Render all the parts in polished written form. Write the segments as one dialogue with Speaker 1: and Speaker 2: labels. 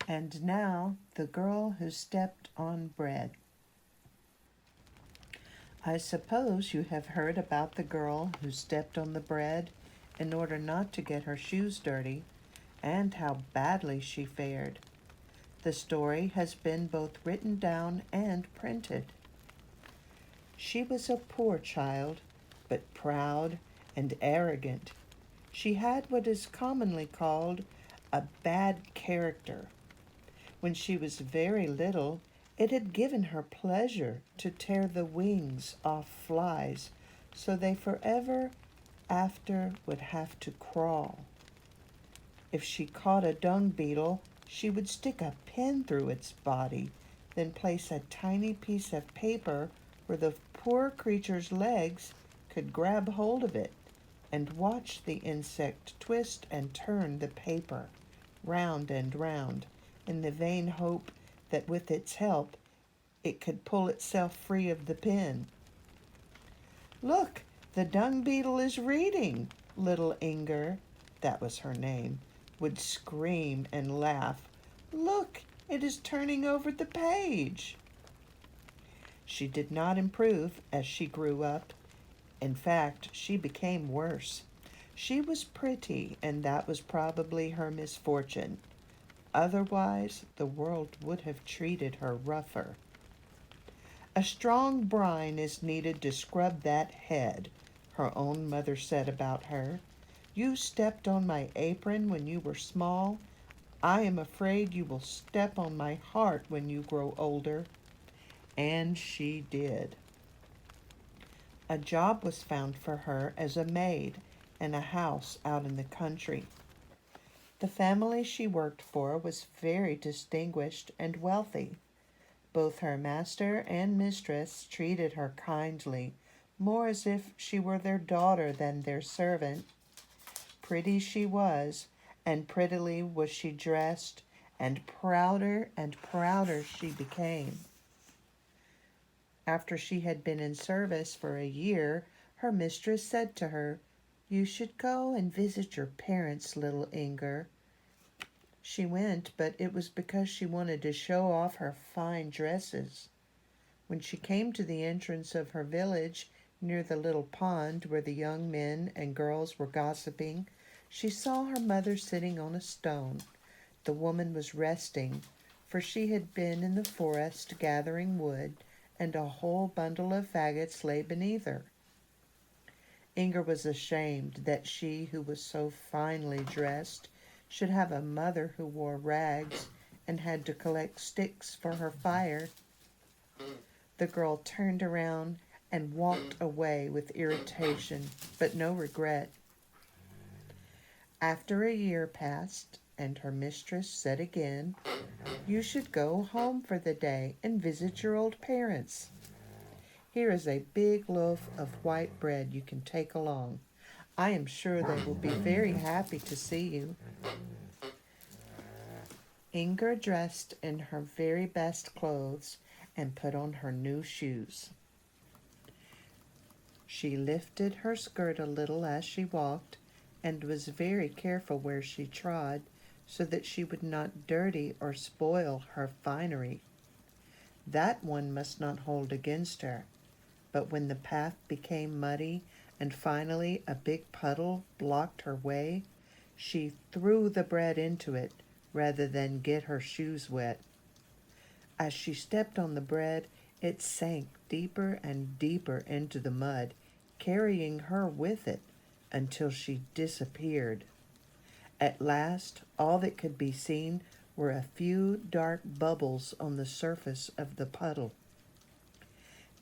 Speaker 1: And now, the girl who stepped on bread. I suppose you have heard about the girl who stepped on the bread in order not to get her shoes dirty, and how badly she fared. The story has been both written down and printed. She was a poor child, but proud and arrogant. She had what is commonly called a bad character. When she was very little, it had given her pleasure to tear the wings off flies, so they forever after would have to crawl. If she caught a dung beetle, she would stick a pin through its body, then place a tiny piece of paper where the poor creature's legs could grab hold of it, and watch the insect twist and turn the paper round and round, in the vain hope that with its help it could pull itself free of the pin. "Look, the dung beetle is reading," little Inger, that was her name, would scream and laugh. "Look, it is turning over the page." She did not improve as she grew up. In fact, she became worse. She was pretty, and that was probably her misfortune. Otherwise, the world would have treated her rougher. "A strong brine is needed to scrub that head," her own mother said about her. "You stepped on my apron when you were small. I am afraid you will step on my heart when you grow older." And she did. A job was found for her as a maid in a house out in the country. The family she worked for was very distinguished and wealthy. Both her master and mistress treated her kindly, more as if she were their daughter than their servant. Pretty she was, and prettily was she dressed, and prouder she became. After she had been in service for a year, her mistress said to her, "You should go and visit your parents, little Inger." She went, but it was because she wanted to show off her fine dresses. When she came to the entrance of her village, near the little pond where the young men and girls were gossiping, she saw her mother sitting on a stone. The woman was resting, for she had been in the forest gathering wood, and a whole bundle of faggots lay beneath her. Inger was ashamed that she, who was so finely dressed, should have a mother who wore rags and had to collect sticks for her fire. The girl turned around and walked away with irritation, but no regret. After a year passed, and her mistress said again, "You should go home for the day and visit your old parents. Here is a big loaf of white bread you can take along. I am sure they will be very happy to see you." Inger dressed in her very best clothes and put on her new shoes. She lifted her skirt a little as she walked, and was very careful where she trod, so that she would not dirty or spoil her finery. That one must not hold against her. But when the path became muddy and finally a big puddle blocked her way, she threw the bread into it rather than get her shoes wet. As she stepped on the bread, it sank deeper and deeper into the mud, carrying her with it until she disappeared. At last, all that could be seen were a few dark bubbles on the surface of the puddle.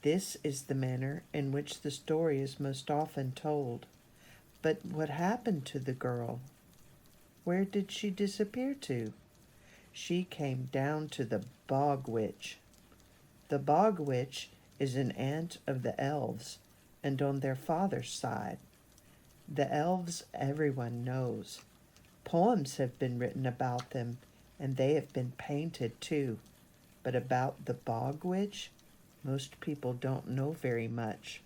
Speaker 1: This is the manner in which the story is most often told. But what happened to the girl? Where did she disappear to? She came down to the bog witch. The bog witch is an aunt of the elves, and on their father's side. The elves everyone knows. Poems have been written about them, and they have been painted too. But about the bog witch, most people don't know very much.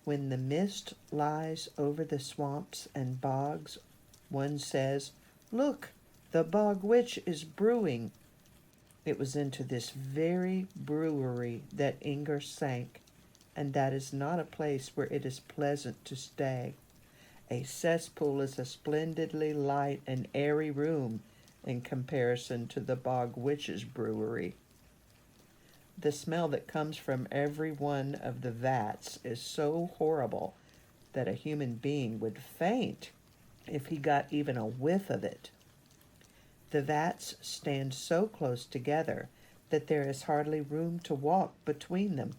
Speaker 1: When the mist lies over the swamps and bogs, one says, "Look, The bog witch is brewing. It was into this very brewery that Inger sank, and that is not a place where it is pleasant to stay. A cesspool is a splendidly light and airy room in comparison to the bog witch's brewery. The smell that comes from every one of the vats is so horrible that a human being would faint if he got even a whiff of it. The vats stand so close together that there is hardly room to walk between them,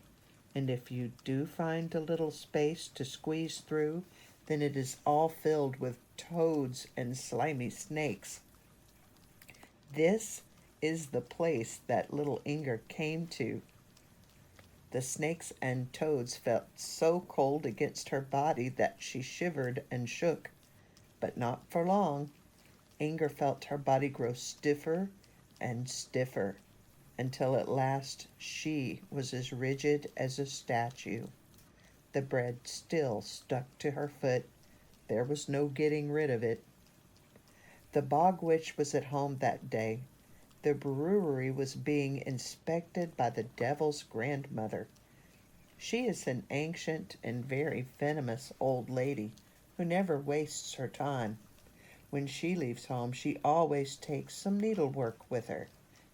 Speaker 1: and if you do find a little space to squeeze through, then it is all filled with toads and slimy snakes. This is the place that little Inger came to. The snakes and toads felt so cold against her body that she shivered and shook, but not for long. Inger felt her body grow stiffer and stiffer, until at last she was as rigid as a statue. The bread still stuck to her foot. There was no getting rid of it. The bog witch was at home that day. The brewery was being inspected by the devil's grandmother. She is an ancient and very venomous old lady who never wastes her time. When she leaves home, she always takes some needlework with her.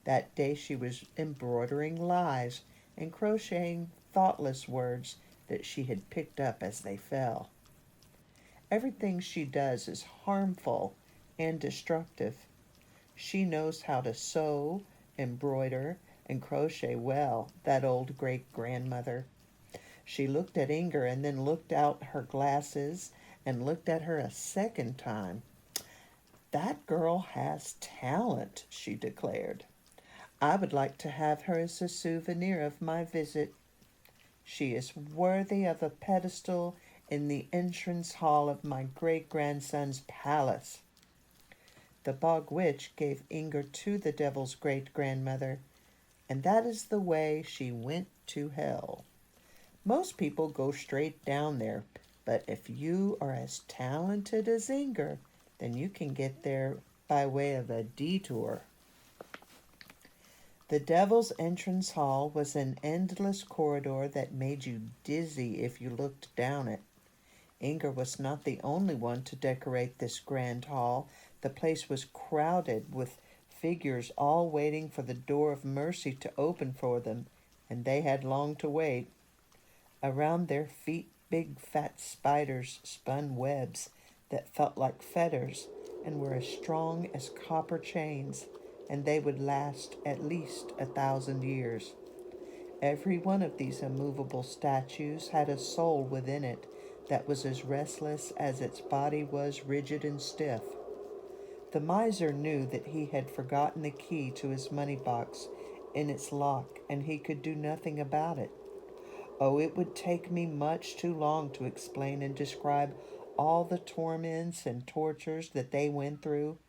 Speaker 1: That day she was embroidering lies and crocheting thoughtless words that she had picked up as they fell. Everything she does is harmful and destructive. She knows how to sew, embroider, and crochet well, that old great-grandmother. She looked at Inger and then looked out her glasses and looked at her a second time. "That girl has talent," she declared. "I would like to have her as a souvenir of my visit. She is worthy of a pedestal in the entrance hall of my great-grandson's palace." The bog witch gave Inger to the devil's great-grandmother, and that is the way she went to hell. Most people go straight down there, but if you are as talented as Inger, then you can get there by way of a detour. The devil's entrance hall was an endless corridor that made you dizzy if you looked down it. Inger was not the only one to decorate this grand hall. The place was crowded with figures all waiting for the door of mercy to open for them, and they had long to wait. Around their feet big fat spiders spun webs that felt like fetters and were as strong as copper chains, and they would last at least 1,000 years. Every one of these immovable statues had a soul within it that was as restless as its body was rigid and stiff. The miser knew that he had forgotten the key to his money box in its lock, and he could do nothing about it. Oh, it would take me much too long to explain and describe all the torments and tortures that they went through.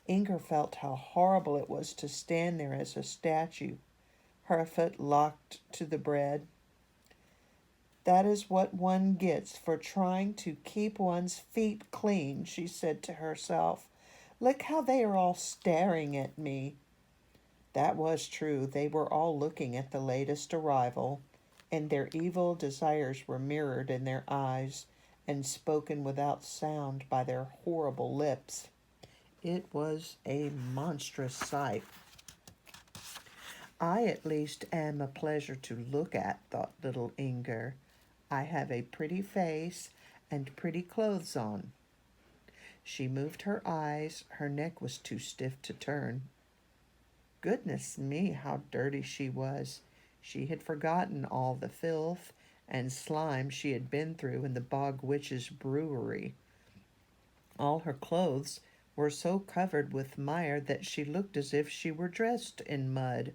Speaker 1: Inger felt how horrible it was to stand there as a statue, her foot locked to the bread. "That is what one gets for trying to keep one's feet clean," she said to herself. "Look how they are all staring at me." That was true. They were all looking at the latest arrival, and their evil desires were mirrored in their eyes and spoken without sound by their horrible lips. It was a monstrous sight. "I at least am a pleasure to look at," thought little Inger. "I have a pretty face and pretty clothes on." She moved her eyes. Her neck was too stiff to turn. Goodness me, how dirty she was. She had forgotten all the filth and slime she had been through in the bog witch's brewery. All her clothes were so covered with mire that she looked as if she were dressed in mud.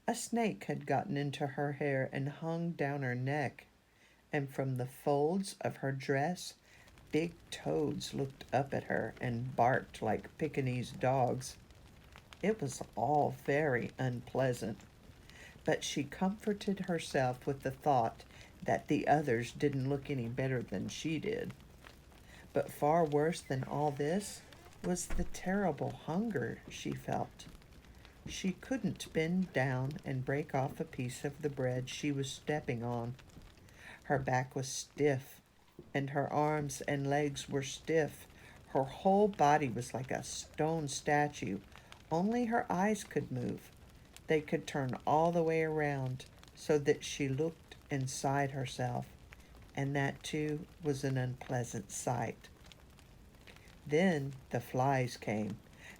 Speaker 1: A snake had gotten into her hair and hung down her neck, and from the folds of her dress, big toads looked up at her and barked like Pekingese dogs. It was all very unpleasant, but she comforted herself with the thought that the others didn't look any better than she did. But far worse than all this was the terrible hunger she felt. She couldn't bend down and break off a piece of the bread she was stepping on. Her back was stiff, and her arms and legs were stiff. Her whole body was like a stone statue. Only her eyes could move. They could turn all the way around so that she looked inside herself, and that too was an unpleasant sight. Then the flies came.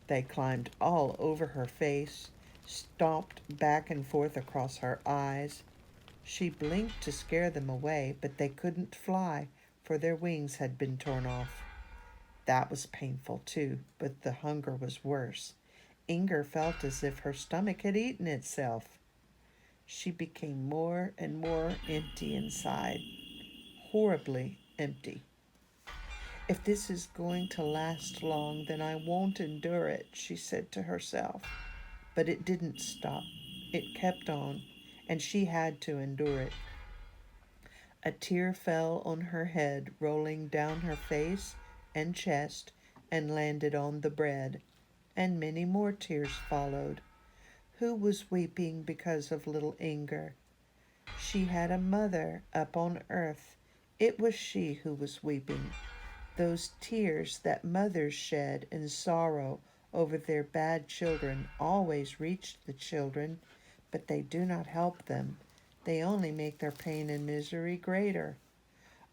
Speaker 1: They climbed all over her face, stomped back and forth across her eyes. She blinked to scare them away, but they couldn't fly, for their wings had been torn off. That was painful too, but the hunger was worse. Inger felt as if her stomach had eaten itself. She became more and more empty inside, horribly empty. If this is going to last long, then I won't endure it, she said to herself. But it didn't stop. It kept on, and she had to endure it. A tear fell on her head, rolling down her face and chest, and landed on the bread, and many more tears followed. Who was weeping because of little Inger? She had a mother up on earth. It was she who was weeping. Those tears that mothers shed in sorrow over their bad children always reach the children, but they do not help them. They only make their pain and misery greater.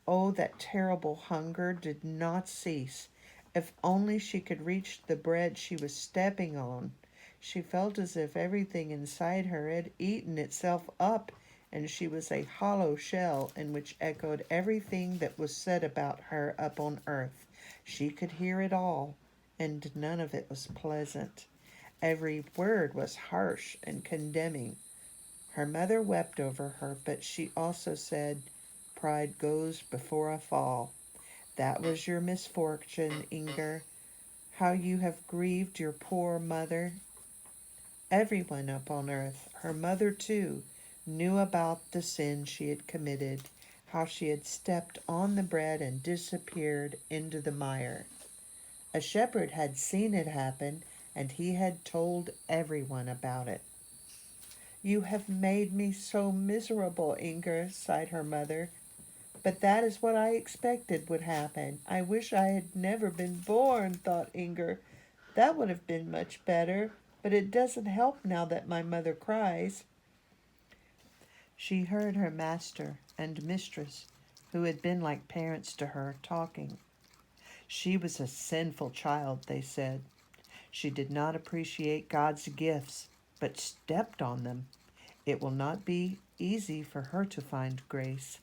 Speaker 1: Oh, that terrible hunger did not cease. If only she could reach the bread she was stepping on. She felt as if everything inside her had eaten itself up, and she was a hollow shell in which echoed everything that was said about her up on earth. She could hear it all, and none of it was pleasant. Every word was harsh and condemning. Her mother wept over her, but she also said, "Pride goes before a fall. That was your misfortune, Inger. How you have grieved your poor mother." Everyone up on earth, her mother too, knew about the sin she had committed, how she had stepped on the bread and disappeared into the mire. A shepherd had seen it happen, and he had told everyone about it. "You have made me so miserable, Inger," sighed her mother. "But that is what I expected would happen. I wish I had never been born," thought Inger. "That would have been much better, but it doesn't help now that my mother cries." She heard her master and mistress, who had been like parents to her, talking. She was a sinful child, they said. She did not appreciate God's gifts, but stepped on them. It will not be easy for her to find grace.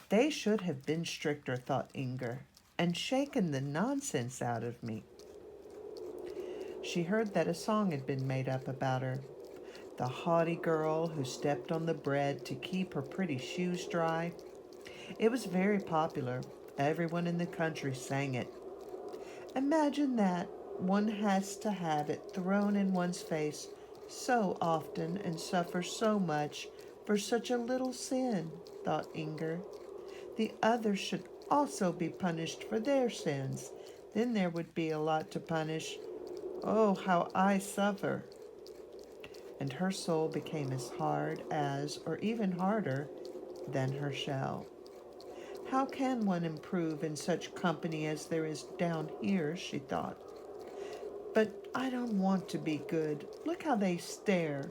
Speaker 1: They should have been stricter, thought Inger, and shaken the nonsense out of me. She heard that a song had been made up about her. The haughty girl who stepped on the bread to keep her pretty shoes dry. It was very popular. Everyone in the country sang it. Imagine that. One has to have it thrown in one's face so often and suffer so much for such a little sin, thought Inger. The others should also be punished for their sins. Then there would be a lot to punish. Oh, how I suffer. And her soul became as hard as, or even harder, than her shell. How can one improve in such company as there is down here, she thought. But I don't want to be good. Look how they stare.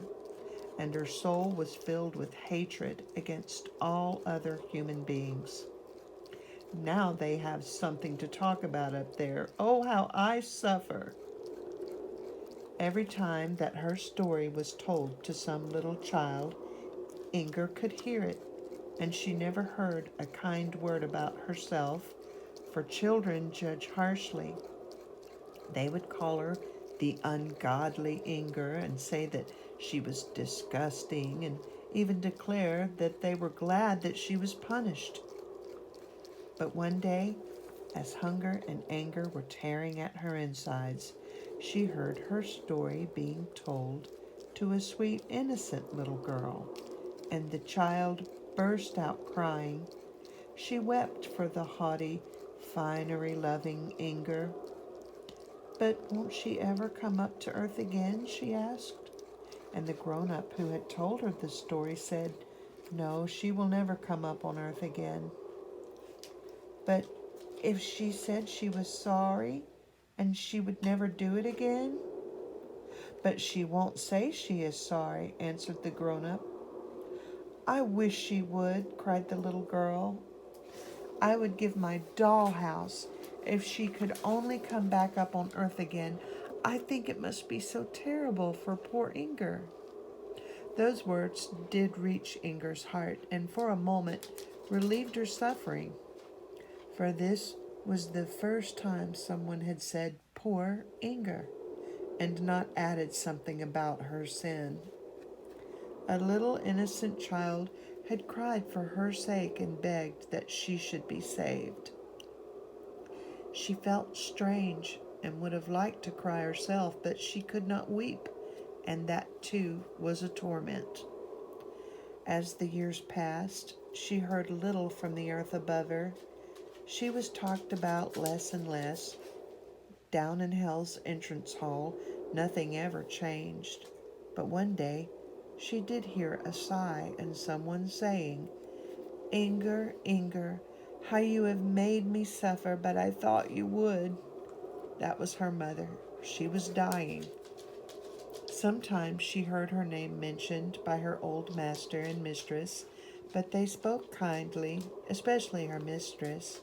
Speaker 1: And her soul was filled with hatred against all other human beings. Now they have something to talk about up there. Oh, how I suffer. Every time that her story was told to some little child, Inger could hear it, and she never heard a kind word about herself, for children judge harshly. They would call her the ungodly Inger and say that she was disgusting, and even declare that they were glad that she was punished. But one day, as hunger and anger were tearing at her insides, she heard her story being told to a sweet, innocent little girl, and the child burst out crying. She wept for the haughty, finery-loving Inger. But won't she ever come up to earth again? She asked. And the grown-up who had told her the story said, no, she will never come up on earth again. But if she said she was sorry and she would never do it again? But she won't say she is sorry, answered the grown-up. I wish she would, cried the little girl. I would give my dollhouse if she could only come back up on earth again. I think it must be so terrible for poor Inger. Those words did reach Inger's heart, and for a moment relieved her suffering, for this was the first time someone had said, poor Inger, and not added something about her sin. A little innocent child had cried for her sake and begged that she should be saved. She felt strange and would have liked to cry herself, but she could not weep, and that too was a torment. As the years passed, she heard little from the earth above her. She was talked about less and less. Down in Hell's entrance hall, nothing ever changed. But one day, she did hear a sigh and someone saying, Inger, Inger, how you have made me suffer, but I thought you would. That was her mother. She was dying. Sometimes she heard her name mentioned by her old master and mistress, but they spoke kindly, especially her mistress.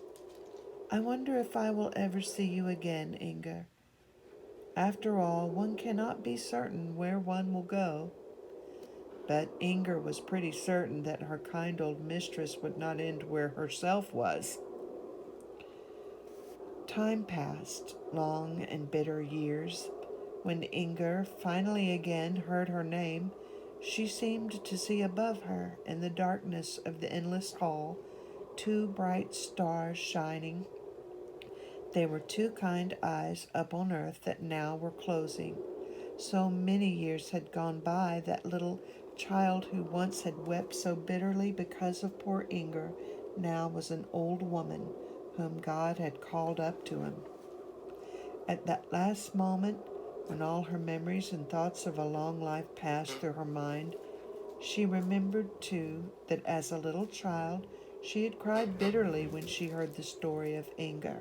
Speaker 1: I wonder if I will ever see you again, Inger. After all, one cannot be certain where one will go. But Inger was pretty certain that her kind old mistress would not end where herself was. Time passed, long and bitter years. When Inger finally again heard her name, she seemed to see above her, in the darkness of the endless hall, two bright stars shining. They were two kind eyes up on earth that now were closing. So many years had gone by, that little child who once had wept so bitterly because of poor Inger now was an old woman whom God had called up to him. At that last moment, when all her memories and thoughts of a long life passed through her mind, she remembered too that as a little child she had cried bitterly when she heard the story of Inger.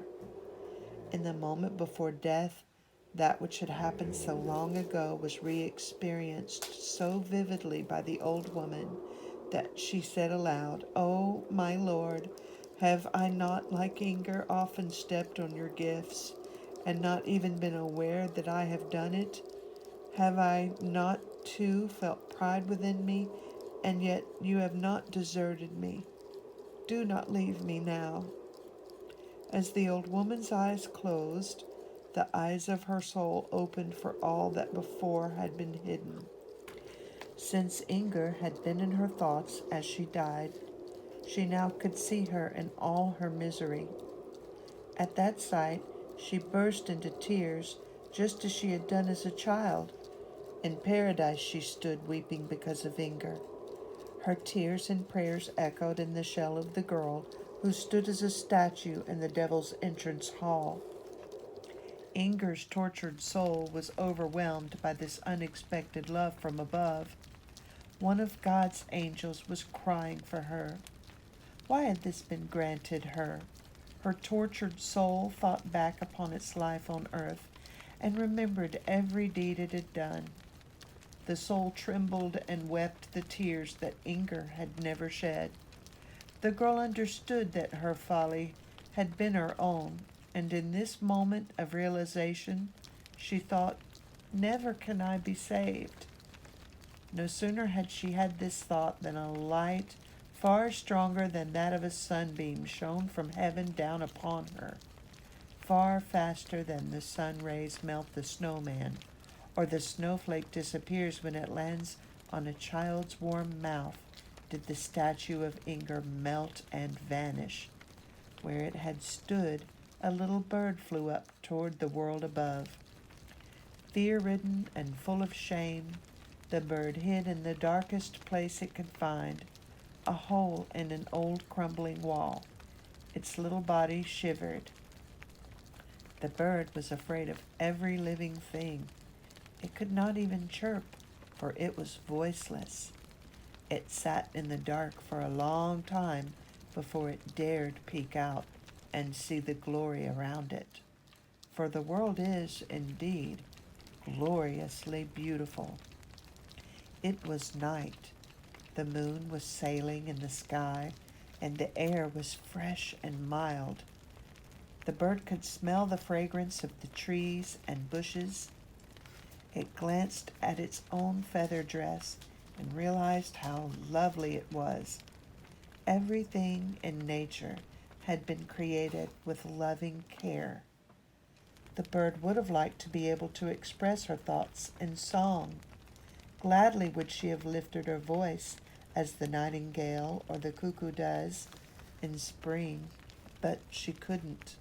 Speaker 1: In the moment before death, that which had happened so long ago was re-experienced so vividly by the old woman that she said aloud, "Oh, my Lord, have I not, like Inger, often stepped on your gifts, and not even been aware that I have done it? Have I not, too, felt pride within me, and yet you have not deserted me? Do not leave me now." As the old woman's eyes closed, the eyes of her soul opened for all that before had been hidden. Since Inger had been in her thoughts as she died, she now could see her in all her misery. At that sight, she burst into tears, just as she had done as a child. In paradise she stood weeping because of Inger. Her tears and prayers echoed in the shell of the girl who stood as a statue in the devil's entrance hall. Inger's tortured soul was overwhelmed by this unexpected love from above. One of God's angels was crying for her. Why had this been granted her? Her tortured soul thought back upon its life on earth and remembered every deed it had done. The soul trembled and wept the tears that Inger had never shed. The girl understood that her folly had been her own, and in this moment of realization, she thought, "Never can I be saved." No sooner had she had this thought than a light far stronger than that of a sunbeam shone from heaven down upon her. Far faster than the sun rays melt the snowman, or the snowflake disappears when it lands on a child's warm mouth, did the statue of Inger melt and vanish. Where it had stood, a little bird flew up toward the world above. Fear-ridden and full of shame, the bird hid in the darkest place it could find, a hole in an old crumbling wall. Its little body shivered. The bird was afraid of every living thing. It could not even chirp, for it was voiceless. It sat in the dark for a long time before it dared peek out and see the glory around it. For the world is, indeed, gloriously beautiful. It was night. The moon was sailing in the sky, and the air was fresh and mild. The bird could smell the fragrance of the trees and bushes. It glanced at its own feather dress and realized how lovely it was. Everything in nature had been created with loving care. The bird would have liked to be able to express her thoughts in song. Gladly would she have lifted her voice as the nightingale or the cuckoo does in spring, but she couldn't.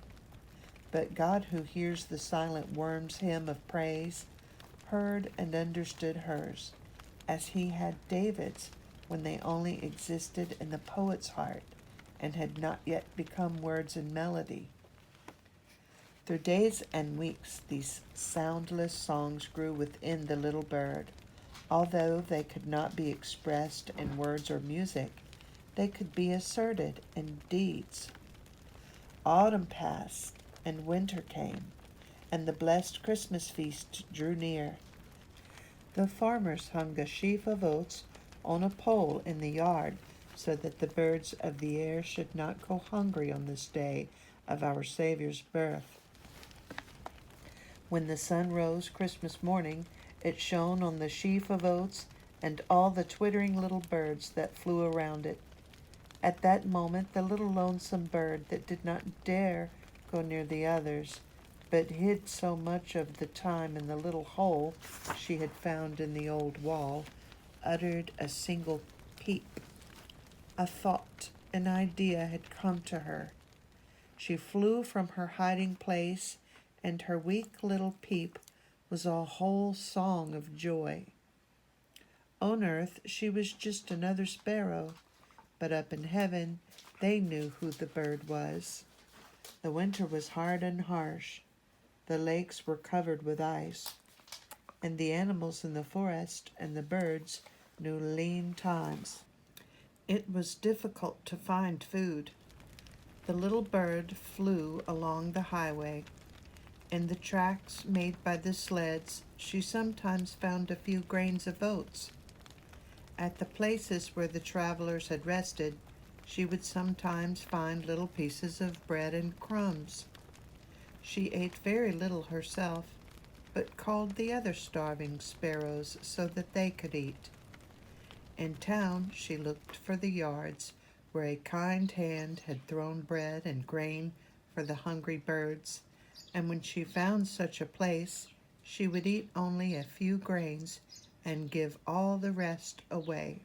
Speaker 1: But God, who hears the silent worm's hymn of praise, heard and understood hers, as he had David's when they only existed in the poet's heart and had not yet become words and melody. Through days and weeks these soundless songs grew within the little bird. Although they could not be expressed in words or music, they could be asserted in deeds. Autumn passed, and winter came, and the blessed Christmas feast drew near. The farmers hung a sheaf of oats on a pole in the yard so that the birds of the air should not go hungry on this day of our Savior's birth. When the sun rose Christmas morning, it shone on the sheaf of oats and all the twittering little birds that flew around it. At that moment, the little lonesome bird that did not dare go near the others, but hid so much of the time in the little hole she had found in the old wall, uttered a single peep. A thought, an idea had come to her. She flew from her hiding place, and her weak little peep was a whole song of joy. On earth she was just another sparrow, but up in heaven they knew who the bird was. The winter was hard and harsh. The lakes were covered with ice, and the animals in the forest and the birds knew lean times. It was difficult to find food. The little bird flew along the highway. In the tracks made by the sleds, she sometimes found a few grains of oats. At the places where the travelers had rested, she would sometimes find little pieces of bread and crumbs. She ate very little herself, but called the other starving sparrows so that they could eat. In town, she looked for the yards where a kind hand had thrown bread and grain for the hungry birds, and when she found such a place, she would eat only a few grains and give all the rest away.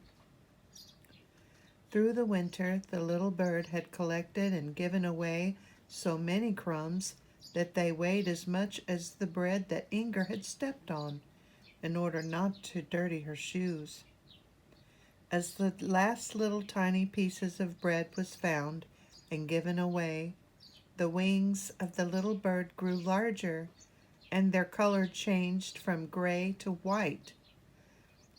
Speaker 1: Through the winter, the little bird had collected and given away so many crumbs that they weighed as much as the bread that Inger had stepped on, in order not to dirty her shoes. As the last little tiny pieces of bread was found and given away, the wings of the little bird grew larger, and their color changed from gray to white.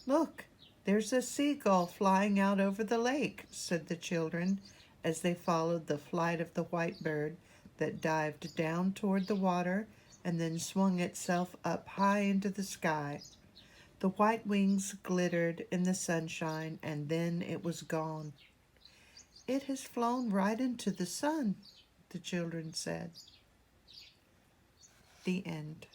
Speaker 1: "Look, there's a seagull flying out over the lake," said the children as they followed the flight of the white bird that dived down toward the water and then swung itself up high into the sky. The white wings glittered in the sunshine, and then it was gone. "It has flown right into the sun," the children said. The end.